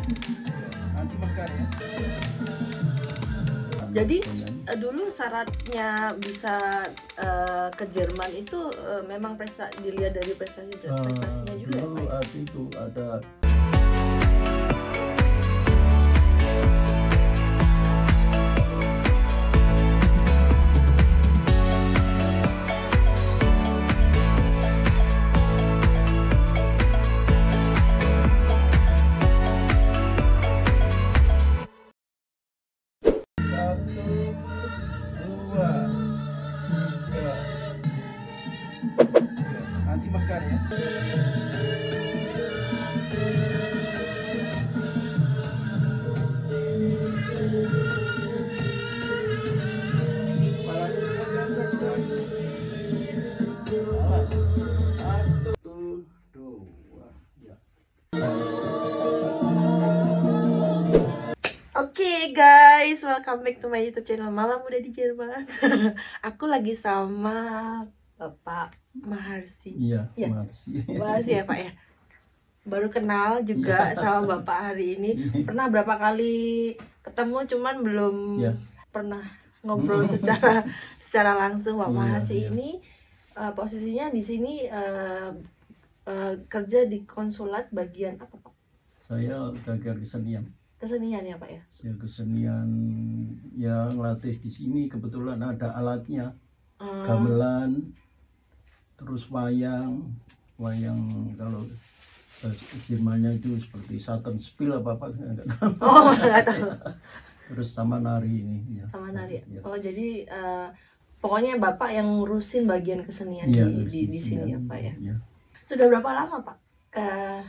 Anti mekar ya. Jadi dulu syaratnya bisa ke Jerman itu memang dilihat dari prestasinya juga ya, dulu Pak? itu ada satu, dua, tiga. Anti mekar ya. Satu, dua, ya. Oke guys, welcome back to my YouTube channel Mama Muda di Jerman. Aku lagi sama Bapak Maharsi. Iya, Ya. makasih. Maharsi ya Pak ya. Baru kenal juga sama Bapak hari ini. Pernah berapa kali ketemu, cuman belum pernah ngobrol secara langsung. Bapak Maharsi ini posisinya di sini kerja di konsulat bagian apa Pak? Saya bagian kesenian. Kesenian ya Pak ya? Saya kesenian yang ngelatih di sini, kebetulan ada alatnya, gamelan, terus wayang kalau Jermannya itu seperti Sattenspiel apa nggak tahu. Oh nggak tahu. Terus sama nari ini. Ya. Sama nari. Ya. Oh jadi pokoknya Bapak yang ngurusin bagian kesenian Ya, di sini ya Pak ya? Ya. Sudah berapa lama Pak?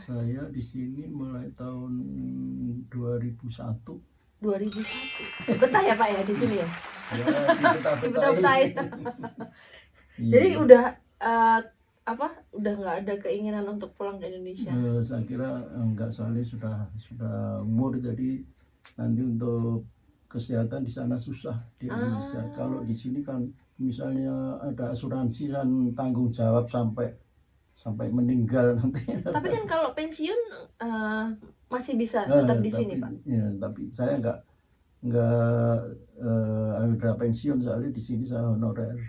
Saya di sini mulai tahun 2001. 2001. Betah ya Pak ya di sini ya? Ya, Dibetah-betahin. Iya. Jadi udah udah nggak ada keinginan untuk pulang ke Indonesia? Saya kira enggak, soalnya sudah umur, jadi nanti untuk kesehatan di sana susah di Indonesia. Kalau di sini kan misalnya ada asuransi kan tanggung jawab sampai meninggal nanti. Tapi kan kalau pensiun masih bisa tetap di sini Pak? Ya, tapi saya enggak ada pensiun, soalnya di sini saya honorer.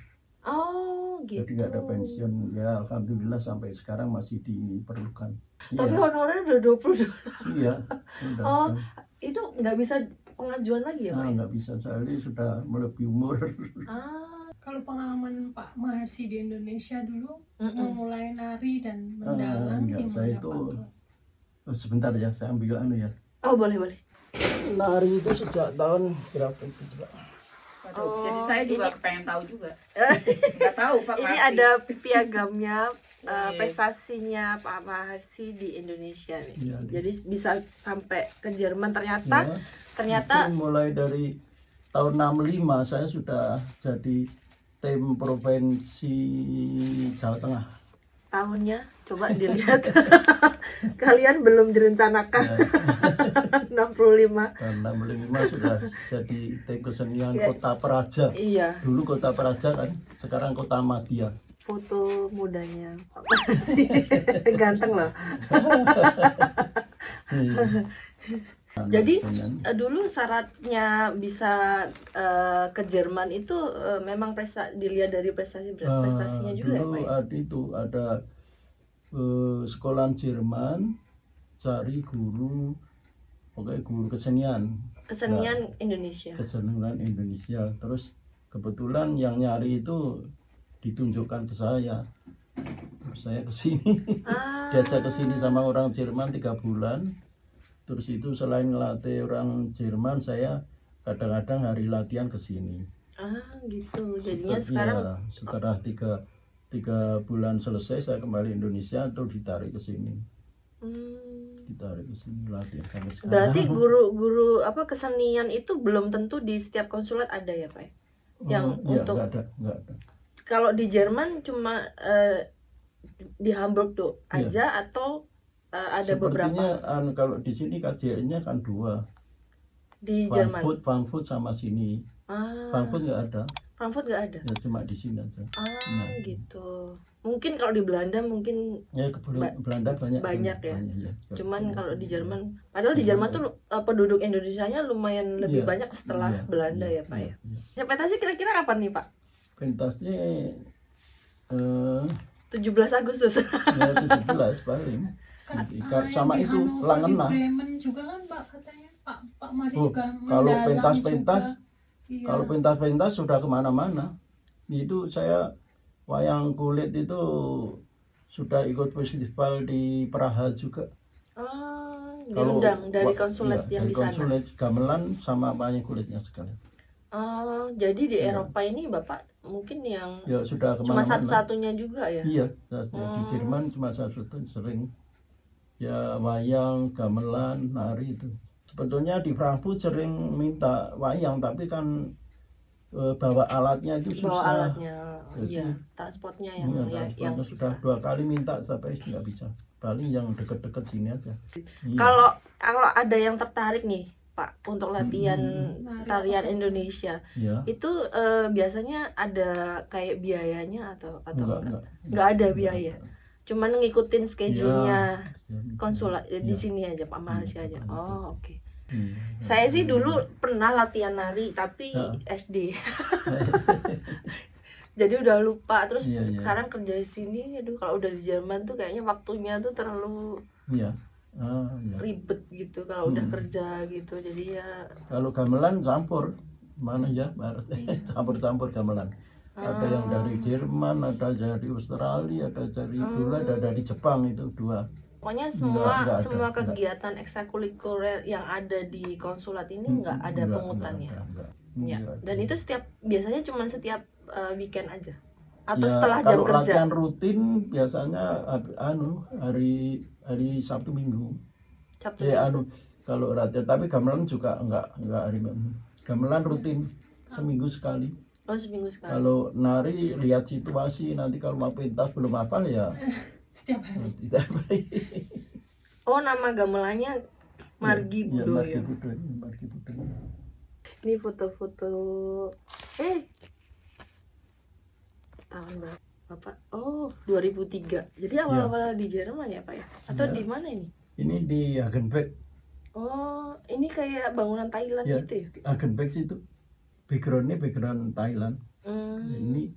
Oh gitu. Jadi nggak ada pensiun, ya alhamdulillah sampai sekarang masih diperlukan. Tapi Iya. honorer udah 22 tahun. Iya. Udah. Oh itu nggak bisa pengajuan lagi ya Pak? Nggak bisa, soalnya sudah melebihi umur. Kalau pengalaman Pak Maharsi di Indonesia dulu memulai nari dan mendalang Enggak, saya gimana itu Pak? sebentar ya, saya ambil ya. Oh boleh. Nari itu sejak tahun berapa itu coba? Aduh, jadi saya juga pengen tahu juga. Nggak tahu Pak Ini Maharsi. ada piagamnya prestasinya Pak Maharsi di Indonesia nih. Iya. Jadi bisa sampai ke Jerman ternyata. Itu mulai dari tahun 65 saya sudah jadi tim provinsi Jawa Tengah. Tahunnya coba dilihat. Kalian belum direncanakan. 65. Tahun 65 sudah jadi tim kesenian Ya. Kota Praja. Iya, Dulu Kota Praja kan, sekarang Kota Madya. foto mudanya Pak Maharsi. Ganteng loh. Jadi dulu syaratnya bisa ke Jerman itu memang dilihat dari prestasinya juga dulu ya Pak ya? ada sekolahan Jerman cari guru, pokoknya guru kesenian Indonesia. Kesenian Indonesia. Terus kebetulan yang nyari itu ditunjukkan ke saya. Terus saya kesini, diajak kesini sama orang Jerman 3 bulan. Terus itu selain ngelatih orang Jerman, saya kadang-kadang hari latihan ke sini. Gitu. Jadinya sekarang setelah tiga bulan selesai saya kembali Indonesia, terus ditarik ke sini. Ditarik ke sini latihan sampai sekarang. Berarti guru kesenian itu belum tentu di setiap konsulat ada ya Pak? Yang untuk enggak ada. Kalau di Jerman cuma di Hamburg tuh aja atau ada Sepertinya, beberapa? kalau di sini KJR-nya kan 2 Di Jerman. Frankfurt sama sini. Frankfurt nggak ada. Frankfurt nggak ada. Ya cuma di sini aja. Nah, gitu. Mungkin kalau di Belanda mungkin ya Belanda banyak ya. Cuman kalau di Jerman, padahal di Jerman tuh penduduk Indonesianya lumayan lebih banyak setelah Belanda ya Pak ya. Pentasnya kira-kira kapan nih Pak? Pentasnya 17 Agustus. Ya 17 paling. Sama itu Langenah. Di Bremen juga kan Pak katanya Pak Mari juga kalau pentas iya. Kalau pentas sudah kemana-mana. Itu saya wayang kulit itu sudah ikut festival di Praha juga. Kalau dari konsulat yang di sana. Konsulat gamelan sama wayang kulitnya sekali. Jadi di Eropa ini Bapak mungkin yang sudah cuma satu-satunya juga ya? Iya, di Jerman cuma satu-satunya sering. Ya wayang, gamelan, nari itu. Sebetulnya di Frankfurt sering minta wayang, tapi kan bawa alatnya itu susah. Bawa alatnya, iya, transportnya yang sudah susah. 2 kali minta sampai nggak bisa. Paling yang deket-deket sini aja. Kalau ada yang tertarik nih Pak untuk latihan tarian Indonesia, itu biasanya ada kayak biayanya atau nggak ada biaya? Cuman ngikutin schedule-nya konsulat di sini aja Pak Maharsi aja. Oh oke. Saya sih dulu pernah latihan nari tapi SD. Jadi udah lupa terus sekarang kerja di sini. Aduh kalau udah di Jerman tuh kayaknya waktunya tuh terlalu ribet gitu kalau udah kerja gitu. Jadi ya kalau gamelan campur mana ya campur gamelan. Ada yang dari Jerman, ada dari Australia, ada dari ada dari Jepang, itu 2. Pokoknya semua kegiatan ekstrakurikuler yang ada di konsulat ini nggak ada pungutannya. Ya. Dan itu biasanya cuma setiap weekend aja atau setelah jam kerja. Kalau latihan rutin biasanya hari Sabtu Minggu. Kalau latihan, tapi gamelan juga enggak hari Minggu. Gamelan rutin seminggu sekali. Oh, seminggu sekali. Kalau nari lihat situasi, nanti kalau mau pentas belum hafal ya setiap hari. Oh, nama gamelannya Margi Budoyo. Margi Budoyo. Ini foto-foto tahun berapa Bapak? Oh, 2003. Jadi awal-awal di Jerman ya Pak ya? Atau di mana ini? Ini di Hagenbeck. Oh, ini kayak bangunan Thailand gitu ya? Hagenbeck itu background Thailand. Ini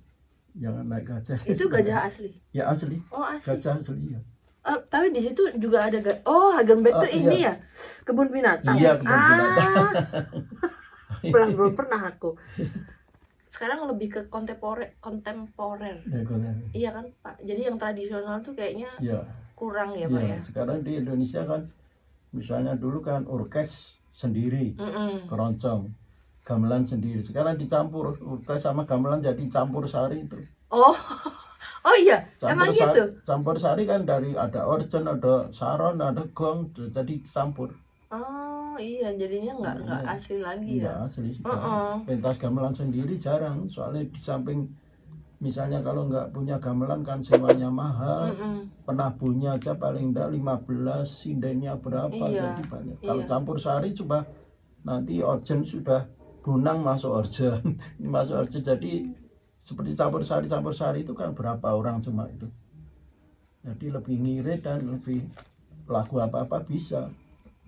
jangan naik gajah. Itu gajah asli? Ya asli. Oh asli. Gajah asli ya. Tapi di situ juga ada Hagenbeck tuh ini ya kebun binatang. Iya, kebun binatang. Belum pernah aku. Sekarang lebih ke kontemporer. Iya kan Pak. Jadi yang tradisional tuh kayaknya kurang ya Pak ya. Sekarang di Indonesia kan, misalnya dulu kan orkes sendiri, keroncong, gamelan sendiri. Sekarang dicampur orkes sama gamelan jadi campur sari itu. Oh iya, emang gitu. Campur sari kan dari ada organ, ada saron, ada gong, jadi campur. Oh iya, jadinya nggak asli lagi ya. Nggak asli. Pentas gamelan sendiri jarang, soalnya di samping misalnya kalau nggak punya gamelan kan sewanya mahal, penabuhnya aja paling enggak 15, sindennya berapa, jadi banyak. Kalau campur sari coba nanti organ sudah bunang masuk organ, jadi seperti campur sari itu kan berapa orang cuma itu. Jadi lebih ngirit dan lebih lagu apa-apa bisa.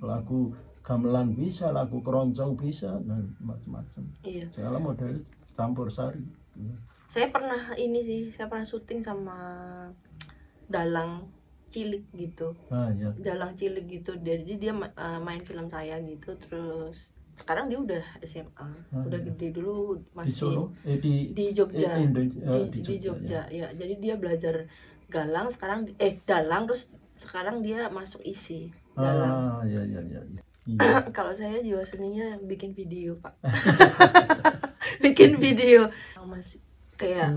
Lagu gamelan bisa, lagu keroncong bisa, dan macam-macam. Segala model campur sari. Saya pernah syuting sama dalang cilik gitu. Dalang cilik gitu. Jadi dia main film saya gitu, terus sekarang dia udah SMA, udah gede. Dulu masih di Solo, di Jogja, di Jogja ya. Jadi dia belajar dalang terus sekarang dia masuk isi dalang. Kalau saya jiwa seninya bikin video Pak. Bikin video masih kayak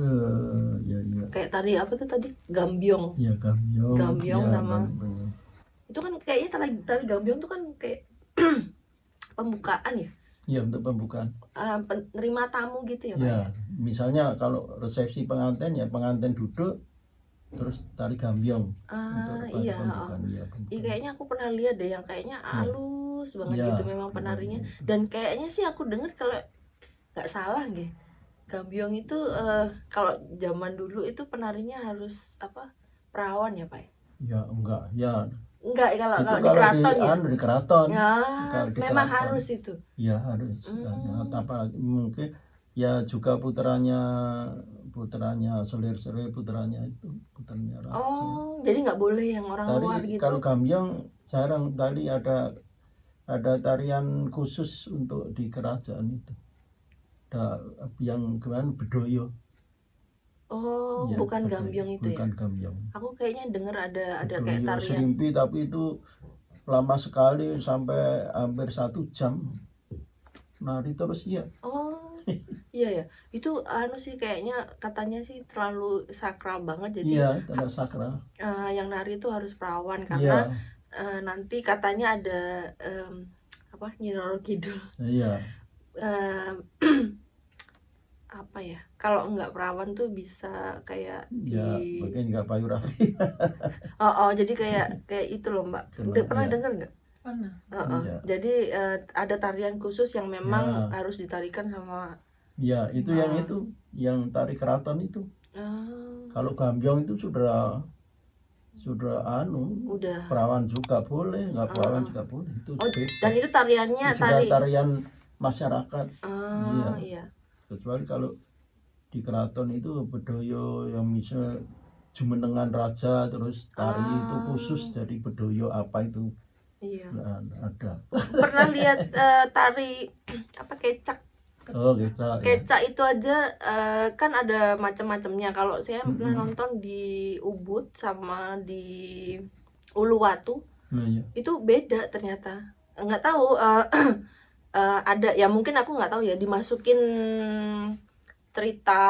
kayak tadi apa tuh tadi gambyong. Gambyong sama itu kan kayaknya tari gambyong tuh kan kayak pembukaan ya? Iya, untuk pembukaan. Penerima tamu gitu ya Pak? Ya, misalnya kalau resepsi pengantin ya pengantin duduk terus tari gambyong. Iya. Iya kayaknya aku pernah lihat deh yang kayaknya halus banget gitu memang penarinya. Dan kayaknya sih aku dengar kalau nggak salah gitu. Gambyong itu kalau zaman dulu itu penarinya harus apa? Perawan ya, Pak? Ya enggak, ya. Enggak, kalau Itu di keraton ya. Di keraton. Ya, Kalau di memang keraton. harus itu. Ya harus. Apalagi mungkin ya juga putranya selir-selir, putranya raja. Oh, jadi nggak boleh yang orang luar gitu. Kalau Gambyong jarang, tadi ada tarian khusus untuk di kerajaan itu. Ada yang gimana, Bedoyo. Oh, ya, bukan Gambyong itu bukan ya? Gambyong. Aku kayaknya dengar ada kayak Bedoyo, tarian. Serimpi, tapi itu lama sekali sampai hampir 1 jam nari terus ya. Oh, iya ya. Itu sih kayaknya katanya sih terlalu sakral banget, jadi. Iya, terlalu sakral. Yang nari itu harus perawan karena nanti katanya ada apa, Nyi Roro Kidul. Iya. Apa ya, kalau enggak perawan tuh bisa kayak mungkin enggak payu rapi. Jadi kayak itu loh Mbak. Udah pernah dengar nggak? Pernah. Jadi ada tarian khusus yang memang harus ditarikan sama. Ya, itu yang tari keraton itu. Kalau Gambyong itu sudah udah perawan juga boleh, nggak perawan juga boleh. Itu dan itu tariannya tarian masyarakat. Iya. Kecuali kalau di keraton itu Bedoyo yang bisa jumenengan raja, terus tari itu khusus jadi Bedoyo apa itu. Iya. Ada. Pernah lihat tari apa, kecak? Oh, kecak. Kecak itu aja kan ada macam-macamnya. Kalau saya pernah nonton di Ubud sama di Uluwatu, itu beda ternyata. Nggak tahu. Ada ya, mungkin aku nggak tahu ya, dimasukin cerita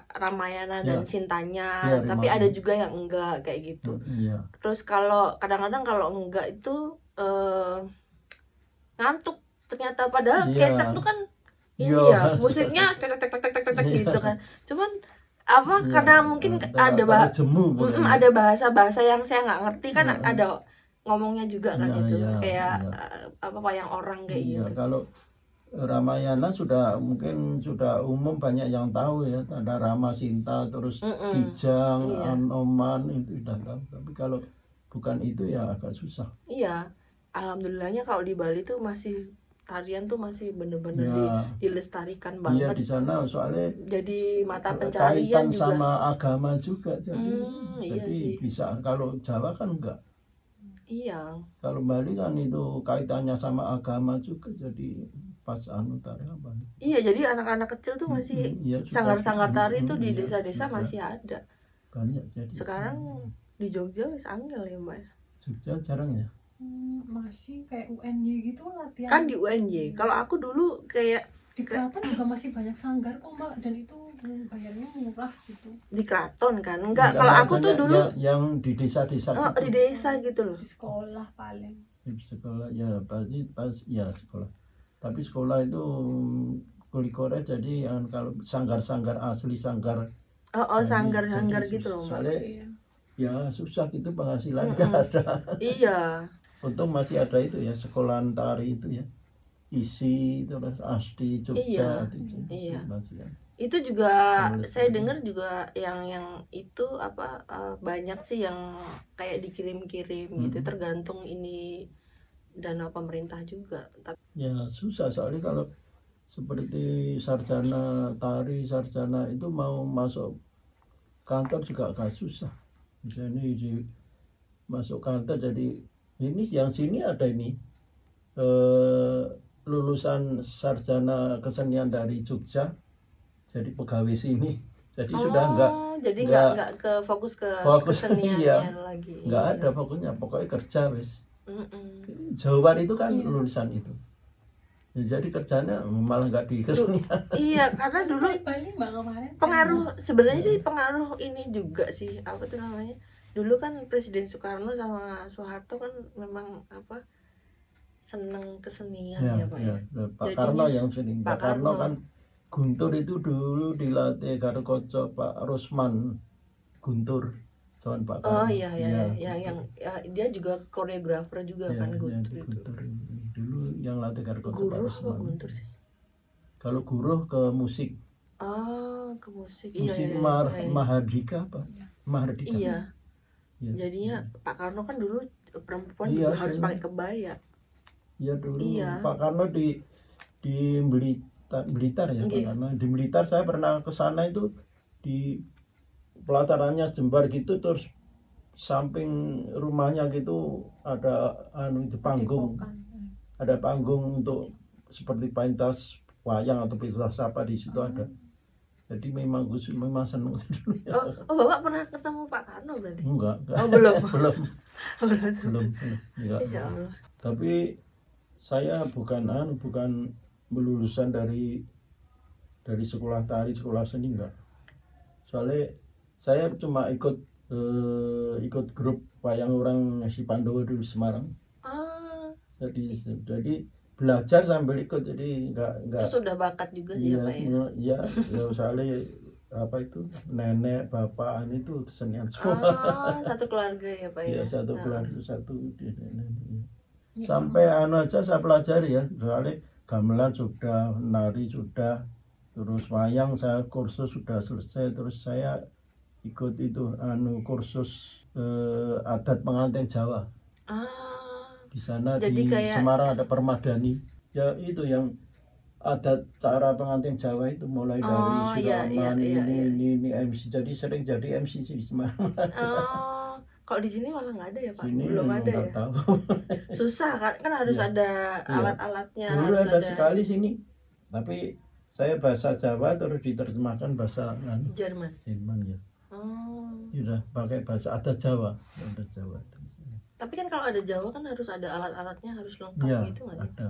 Ramayana dan Sintanya, tapi ada juga yang enggak kayak gitu. Terus kalau kadang-kadang kalau enggak itu ngantuk ternyata, padahal kecak tuh kan ini ya musiknya tek tek tek tek tek gitu kan. Cuman apa, karena mungkin ada bahasa yang saya nggak ngerti kan, ada ngomongnya juga kan itu kayak apa wayang orang kayak gitu. Kalau Ramayana mungkin sudah umum, banyak yang tahu ya, ada Rama Sinta, terus Kijang, Anoman itu sudah tahu. Tapi kalau bukan itu ya agak susah. Iya, alhamdulillahnya kalau di Bali tuh masih tarian tuh masih bener-bener dilestarikan banget. Iya, di sana soalnya jadi mata pencarian kaitan juga sama agama juga, jadi iya bisa. Kalau Jawa kan enggak. Iya. Kalau Bali kan itu kaitannya sama agama juga, jadi pas tari apa. Iya, jadi anak-anak kecil tuh masih sanggar-sanggar tari itu di desa-desa masih ada. Banyak jadi. Sekarang di Jogja wis angel ya Mbak. Jogja jarang ya. Masih kayak UNY gitu latihan. Kan di UNY. Kalau aku dulu kayak di keraton juga masih banyak sanggar kok Mbak, dan itu bayarnya murah gitu. Di keraton kan? Enggak, kalau aku tuh dulu yang di desa-desa gitu. Di desa gitu loh. Di sekolah paling. Di sekolah ya pas ya sekolah. Tapi sekolah itu kulikornya jadi kalau sanggar-sanggar asli, sanggar. Sanggar-sanggar gitu loh Mbak. Soalnya ya susah gitu, penghasilan nggak ada. Iya. Untung masih ada itu ya, sekolahan tari itu ya. Isi, terus Asdi, Jogja, iya. Masih ya. Itu juga saya dengar juga yang itu apa banyak sih yang kayak dikirim-kirim gitu, tergantung ini dana pemerintah juga. Ya susah, soalnya kalau seperti sarjana tari, sarjana itu mau masuk kantor juga agak susah. Misalnya masuk kantor, jadi ini yang sini ada ini lulusan sarjana kesenian dari Jogja jadi pegawai sini, jadi sudah enggak ke fokus kesenian lagi. Enggak ada fokusnya, pokoknya kerja wis. Jawa itu kan lulusan itu ya, jadi kerjanya malah enggak di kesenian. Iya, karena dulu Bali Mbak kemarin pengaruh sebenarnya sih, pengaruh ini juga sih, apa tuh namanya, dulu kan Presiden Soekarno sama Soeharto kan memang apa seneng kesenian ya Pak ya. Pak Karno yang sering. Pak Karno kan Guntur itu dulu dilatih karo kanca Pak Rusman Guntur sama Pak Karno. Oh iya yang dia juga koreografer juga kan Guntur itu. Dulu yang latih karo kanca Pak Rusman. Guntur sih. Kalau guruh ke musik. Oh, ke musik. Musik Iya. Mahardika apa? Mahardika. Iya. Ya. Jadinya Pak Karno kan dulu perempuan Iya, juga harus pakai kebaya. Iya dulu. Iya. Pak Karno di Blitar ya, Pak Iya. Karno. Di Blitar saya pernah ke sana itu, di pelatarannya jembar gitu, terus samping rumahnya gitu ada itu panggung. Ada panggung untuk seperti pentas wayang atau pentas apa di situ ada. Jadi memang senang. Oh, Bapak pernah ketemu Pak Karno berarti? Enggak. Oh, belum. belum. Enggak. Ya Allah. Tapi saya bukan lulusan dari sekolah tari, sekolah seni, enggak. Soalnya saya cuma ikut grup wayang orang Si Pandowo di Semarang. Jadi belajar sambil ikut, jadi enggak. Terus sudah bakat juga sih ya Pak ya? Iya, soalnya apa itu, nenek, bapak itu kesenian semua. Satu keluarga ya Pak ya? Iya, satu keluarga, satu nenek. Sampai aja saya pelajari ya, soalnya gamelan sudah, nari sudah, terus wayang saya kursus sudah selesai, terus saya ikut itu kursus adat pengantin Jawa. Di sana di Semarang ada Permadani. Ya itu yang adat cara pengantin Jawa itu, mulai dari siraman ini MC. Jadi sering jadi MC di Semarang. Kalau di sini malah nggak ada ya Pak? Sini belum ada ya? Tahu. Susah kan harus ada alat-alatnya. Dulu ada sekali sini, tapi saya bahasa Jawa terus diterjemahkan bahasa Jerman ya. Sudah pakai bahasa adat Jawa. Tapi kan kalau ada Jawa kan harus ada alat-alatnya, harus lengkap gitu nggak? Ada.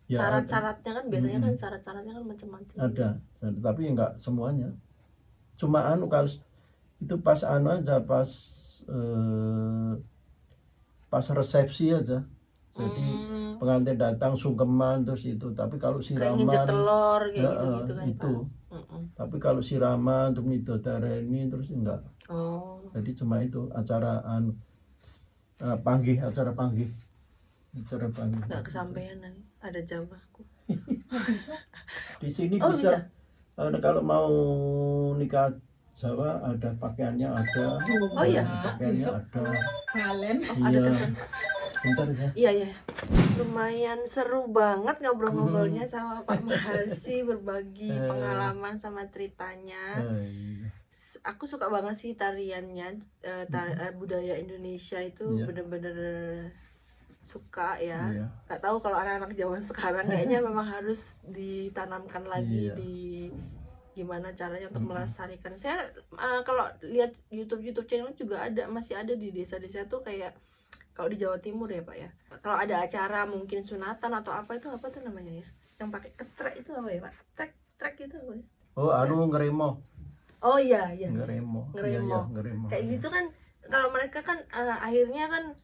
Syarat-syaratnya kan biasanya kan syarat-syaratnya kan macam-macam. Ada, tapi enggak semuanya. Cuma kalau itu pas aja pas resepsi aja. Jadi pengantin datang sungkeman terus itu. Tapi kalau siraman kayak nginjek telur kayak gitu kan. Itu. Tapi kalau siraman untuk midodareni terus enggak. Jadi cuma itu acara acara panggih. Enggak kesampaian nih, ada Jawaku. Di sini bisa. Kalau mau nikah Jawa ada pakaiannya ada. Oh iya. Pakaiannya ada. Kalen. Iya. Sebentar ya. Iya. Lumayan seru banget ngobrol-ngobrolnya sama Pak Maharsi, berbagi pengalaman sama ceritanya. Aku suka banget sih tariannya, budaya Indonesia itu bener-bener suka ya. Gak tahu kalau anak-anak zaman sekarang kayaknya memang harus ditanamkan lagi di gimana caranya untuk melestarikan. Saya kalau lihat YouTube channel juga masih ada di desa-desa tuh, kayak kalau di Jawa Timur ya Pak ya. Kalau ada acara mungkin sunatan atau apa tuh namanya ya? Yang pakai ketrek itu apa ya Pak? Trek itu apa ya? Oh, ngeremo. Oh iya. Ngeremo. Kayak gitu kan, kalau mereka kan akhirnya kan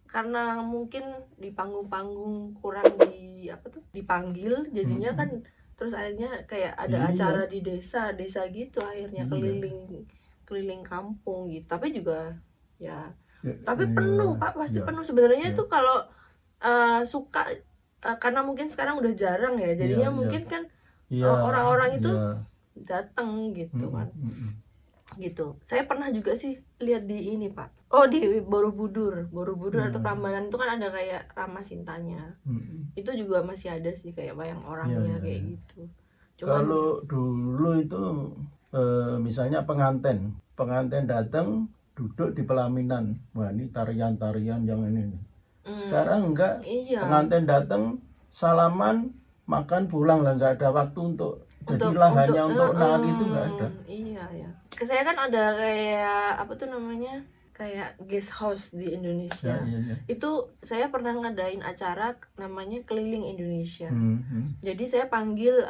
karena mungkin di panggung-panggung kurang dipanggil, jadinya kan terus akhirnya kayak ada acara di desa gitu, akhirnya keliling kampung gitu. Tapi juga tapi penuh Pak, pasti penuh sebenarnya itu kalau suka, karena mungkin sekarang udah jarang ya, jadinya mungkin kan orang-orang itu datang gitu kan. Gitu. Saya pernah juga sih lihat di ini Pak. Di Borobudur atau Prambanan itu kan ada kayak Rama Sintanya. Itu juga masih ada sih kayak wayang orangnya kayak gitu. Kalau dulu itu misalnya pengantin datang duduk di pelaminan. Wah, ini tarian-tarian yang ini. Sekarang enggak. Pengantin datang salaman, makan, pulang lah, nggak ada waktu untuk hanya untuk nari itu nggak ada. Iya. Saya kan ada kayak kayak guest house di Indonesia. Itu saya pernah ngadain acara namanya Keliling Indonesia. Jadi saya panggil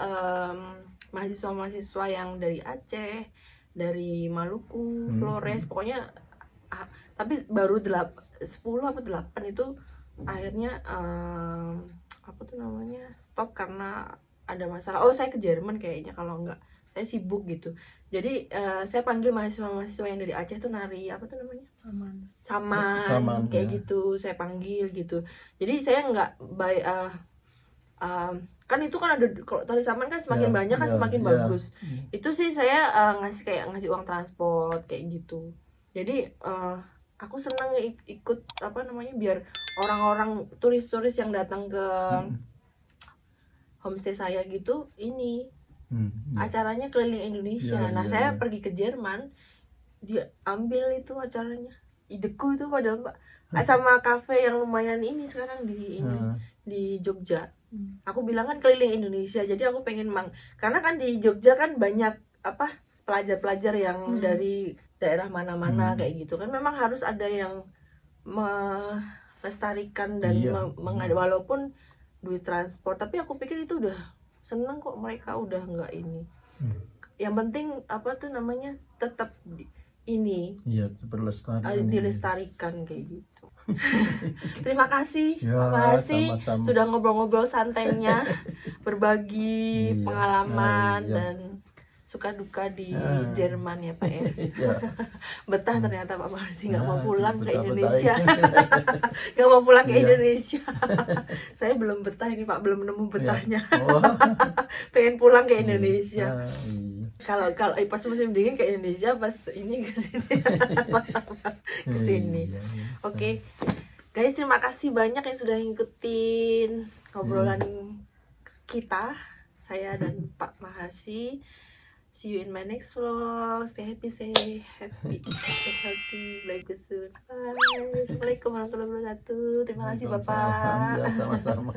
mahasiswa-mahasiswa yang dari Aceh, dari Maluku, Flores, pokoknya tapi baru 10 atau 8 itu akhirnya stop karena ada masalah. Saya ke Jerman kayaknya, kalau enggak saya sibuk gitu. Jadi saya panggil mahasiswa yang dari Aceh tuh nari saman kayak gitu, saya panggil gitu. Jadi saya enggak kan itu kan ada, kalau tali saman kan semakin banyak kan semakin bagus. Itu sih saya ngasih uang transport kayak gitu. Jadi aku seneng ikut apa namanya, biar orang-orang turis-turis yang datang ke homestay saya gitu ini acaranya keliling Indonesia. Nah saya pergi ke Jerman, dia ambil itu acaranya, ideku itu padahal Pak, sama kafe yang lumayan ini sekarang di Jogja. Aku bilang kan keliling Indonesia, jadi aku pengen karena kan di Jogja kan banyak apa pelajar-pelajar yang dari daerah mana-mana kayak gitu kan, memang harus ada yang melestarikan dan walaupun duit transport, tapi aku pikir itu udah seneng kok, mereka udah nggak ini. Yang penting apa tuh namanya, tetap dilestarikan kayak gitu. Terima kasih Pak Maharsi sudah ngobrol-ngobrol santainya, berbagi pengalaman dan suka duka di Jerman ya Pak ya. Betah ternyata Pak Maharsi nggak mau pulang ke Indonesia. Nggak mau pulang ke Indonesia. Saya belum betah ini Pak, belum nemu betahnya. Pengen pulang ke Indonesia. Kalau pas musim dingin ke Indonesia, pas ini ke sini. Ke sini. Oke. Guys, terima kasih banyak yang sudah ngikutin ngobrolan kita, saya dan Pak Maharsi. See you in my next vlog. Stay happy, stay healthy, bye soon. Bye. Assalamualaikum warahmatullahi wabarakatuh. Terima kasih Bapak. Sama-sama.